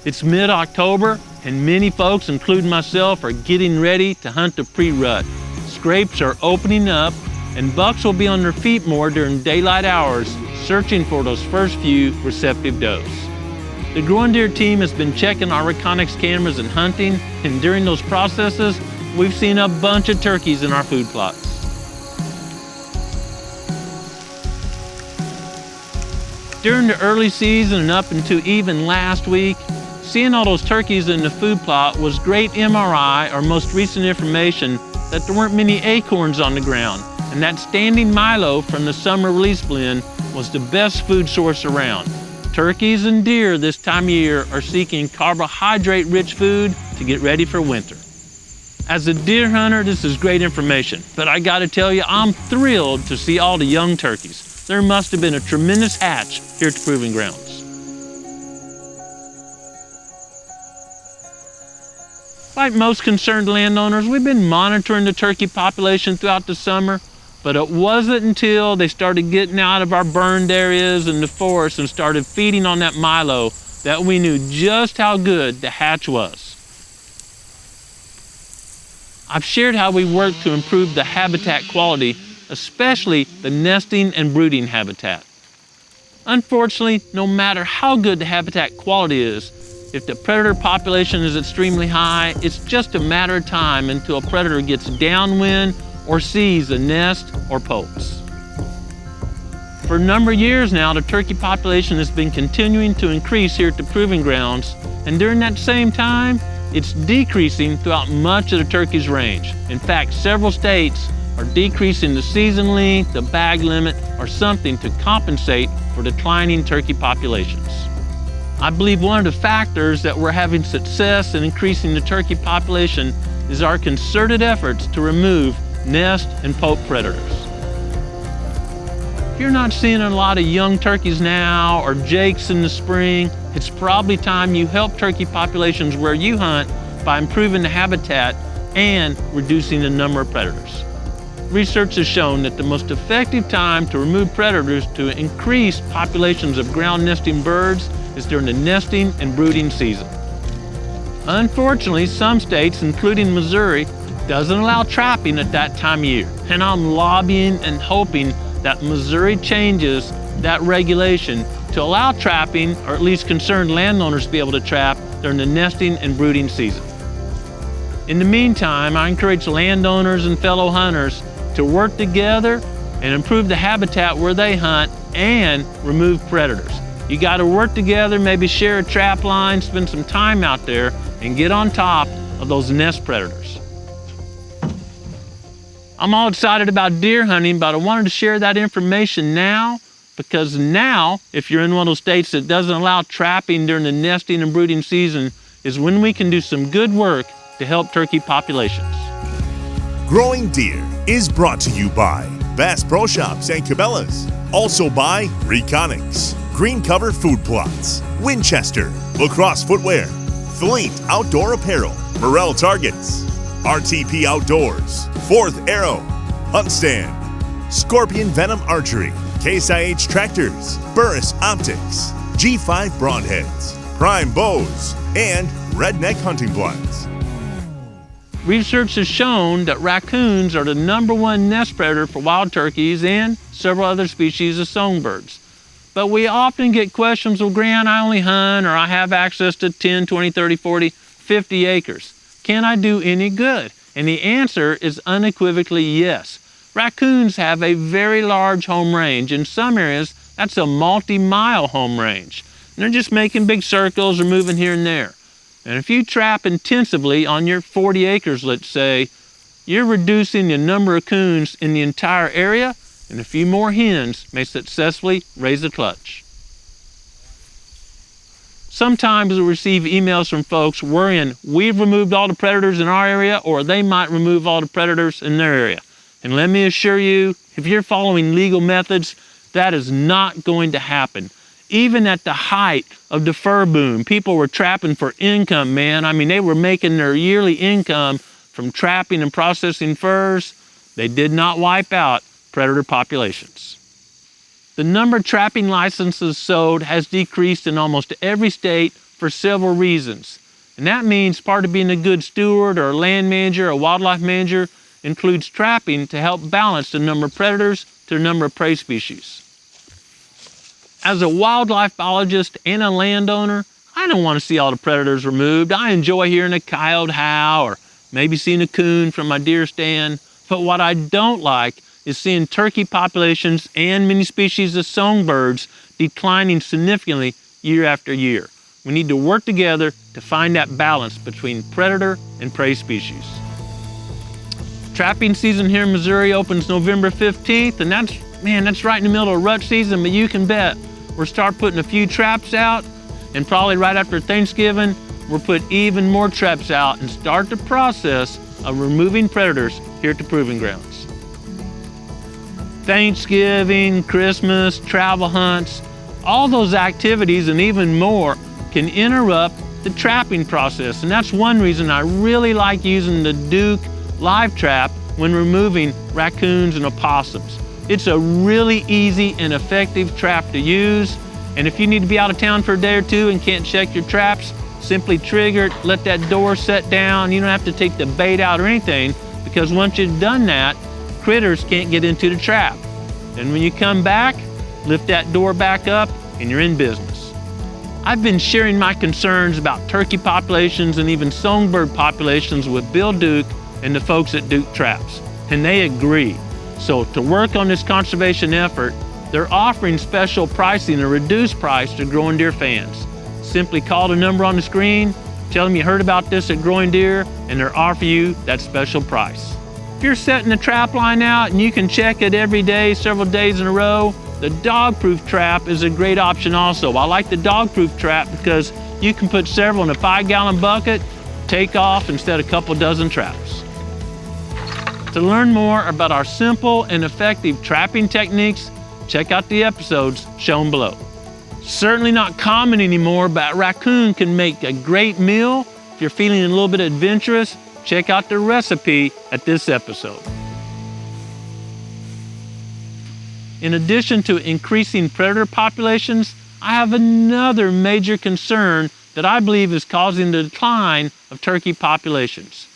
It's mid-October, and many folks, including myself, are getting ready to hunt the pre-rut. Scrapes are opening up, and bucks will be on their feet more during daylight hours, searching for those first few receptive does. The Growing Deer team has been checking our Reconyx cameras and hunting, and during those processes, we've seen a bunch of turkeys in our food plots. During the early season and up into even last week, seeing all those turkeys in the food plot was great MRI, or most recent information, that there weren't many acorns on the ground, and that standing milo from the summer release blend was the best food source around. Turkeys and deer this time of year are seeking carbohydrate-rich food to get ready for winter. As a deer hunter, this is great information, but I gotta tell you, I'm thrilled to see all the young turkeys. There must have been a tremendous hatch here at the Proving Grounds. Like most concerned landowners, we've been monitoring the turkey population throughout the summer, but it wasn't until they started getting out of our burned areas and the forest and started feeding on that milo that we knew just how good the hatch was. I've shared how we work to improve the habitat quality, especially the nesting and brooding habitat. Unfortunately, no matter how good the habitat quality is, if the predator population is extremely high, it's just a matter of time until a predator gets downwind or sees a nest or poults. For a number of years now, the turkey population has been continuing to increase here at the Proving Grounds, and during that same time, it's decreasing throughout much of the turkey's range. In fact, several states are decreasing the season length, the bag limit, or something to compensate for declining turkey populations. I believe one of the factors that we're having success in increasing the turkey population is our concerted efforts to remove nest and poult predators. If you're not seeing a lot of young turkeys now or jakes in the spring, it's probably time you help turkey populations where you hunt by improving the habitat and reducing the number of predators. Research has shown that the most effective time to remove predators to increase populations of ground nesting birds is during the nesting and brooding season. Unfortunately, some states, including Missouri, doesn't allow trapping at that time of year, and I'm lobbying and hoping that Missouri changes that regulation to allow trapping, or at least concerned landowners to be able to trap during the nesting and brooding season. In the meantime, I encourage landowners and fellow hunters to work together and improve the habitat where they hunt and remove predators. You got to work together, maybe share a trap line, spend some time out there, and get on top of those nest predators. I'm all excited about deer hunting, but I wanted to share that information now because now, if you're in one of those states that doesn't allow trapping during the nesting and brooding season, is when we can do some good work to help turkey populations. Growing Deer is brought to you by Bass Pro Shops and Cabela's. Also by Reconyx, Green Cover Food Plots, Winchester, Lacrosse Footwear, Fleet Outdoor Apparel, Morel Targets, RTP Outdoors, Fourth Arrow, Hunt Stand, Scorpion Venom Archery, Case IH Tractors, Burris Optics, G5 Broadheads, Prime Bows, and Redneck Hunting Blinds. Research has shown that raccoons are the #1 nest predator for wild turkeys and several other species of songbirds. But we often get questions, well, Grant, I only hunt or I have access to 10, 20, 30, 40, 50 acres. Can I do any good? And the answer is unequivocally yes. Raccoons have a very large home range. In some areas, that's a multi-mile home range. And they're just making big circles or moving here and there. And if you trap intensively on your 40 acres, let's say, you're reducing the number of coons in the entire area, and a few more hens may successfully raise a clutch. Sometimes we receive emails from folks worrying we've removed all the predators in our area or they might remove all the predators in their area. And let me assure you, if you're following legal methods, that is not going to happen. Even at the height of the fur boom, people were trapping for income, man. I mean, they were making their yearly income from trapping and processing furs. They did not wipe out predator populations. The number of trapping licenses sold has decreased in almost every state for several reasons. And that means part of being a good steward or a land manager or wildlife manager includes trapping to help balance the number of predators to the number of prey species. As a wildlife biologist and a landowner, I don't want to see all the predators removed. I enjoy hearing a coyote howl or maybe seeing a coon from my deer stand. But what I don't like is seeing turkey populations and many species of songbirds declining significantly year after year. We need to work together to find that balance between predator and prey species. Trapping season here in Missouri opens November 15th, and that's right in the middle of rut season, but you can bet we'll start putting a few traps out, and probably right after Thanksgiving, we'll put even more traps out and start the process of removing predators here at the Proving Grounds. Thanksgiving, Christmas, travel hunts, all those activities and even more can interrupt the trapping process. And that's one reason I really like using the Duke live trap when removing raccoons and opossums. It's a really easy and effective trap to use. And if you need to be out of town for a day or two and can't check your traps, simply trigger it, let that door set down. You don't have to take the bait out or anything, because once you've done that, critters can't get into the trap. And when you come back, lift that door back up and you're in business. I've been sharing my concerns about turkey populations and even songbird populations with Bill Duke and the folks at Duke Traps, and they agree. So to work on this conservation effort, they're offering special pricing, a reduced price to Growing Deer fans. Simply call the number on the screen, tell them you heard about this at Growing Deer, and they'll offer you that special price. If you're setting the trap line out and you can check it every day, several days in a row, the dog-proof trap is a great option also. I like the dog-proof trap because you can put several in a 5-gallon bucket, take off instead of a couple dozen traps. To learn more about our simple and effective trapping techniques, check out the episodes shown below. Certainly not common anymore, but raccoon can make a great meal. If you're feeling a little bit adventurous, check out the recipe at this episode. In addition to increasing predator populations, I have another major concern that I believe is causing the decline of turkey populations.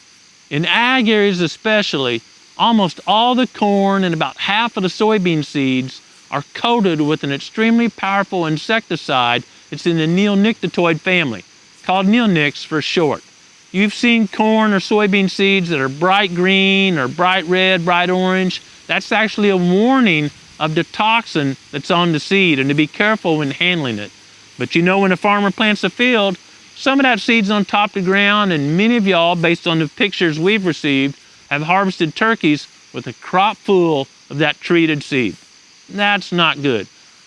In ag areas especially, almost all the corn and about half of the soybean seeds are coated with an extremely powerful insecticide. It's in the neonicotinoid family, called neonics for short. You've seen corn or soybean seeds that are bright green or bright red, bright orange. That's actually a warning of the toxin that's on the seed, and to be careful when handling it. But you know, when a farmer plants a field, some of that seed's on top of the ground, and many of y'all, based on the pictures we've received, have harvested turkeys with a crop full of that treated seed. That's not good.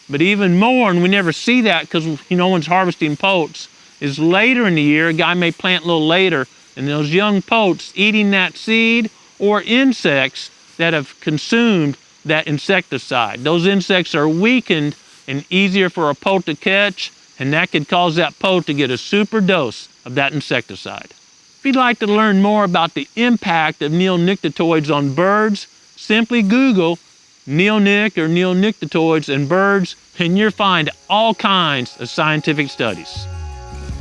But even more, and we never see that because no one's harvesting poults, is later in the year, a guy may plant a little later, and those young poults eating that seed, or insects that have consumed that insecticide. Those insects are weakened and easier for a poult to catch, and that could cause that poult to get a super dose of that insecticide. If you'd like to learn more about the impact of neonicotinoids on birds, simply Google neonic or neonicotinoids in birds, and you'll find all kinds of scientific studies.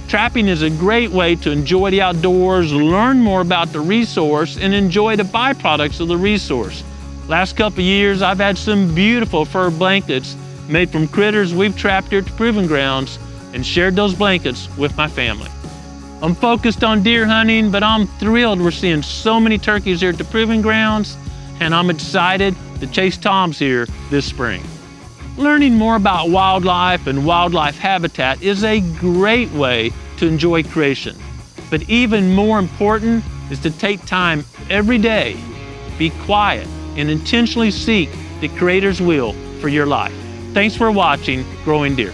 Trapping is a great way to enjoy the outdoors, learn more about the resource, and enjoy the byproducts of the resource. Last couple of years, I've had some beautiful fur blankets made from critters we've trapped here at the Proving Grounds and shared those blankets with my family. I'm focused on deer hunting, but I'm thrilled we're seeing so many turkeys here at the Proving Grounds, and I'm excited to chase toms here this spring. Learning more about wildlife and wildlife habitat is a great way to enjoy creation. But even more important is to take time every day, be quiet, and intentionally seek the Creator's will for your life. Thanks for watching Growing Deer.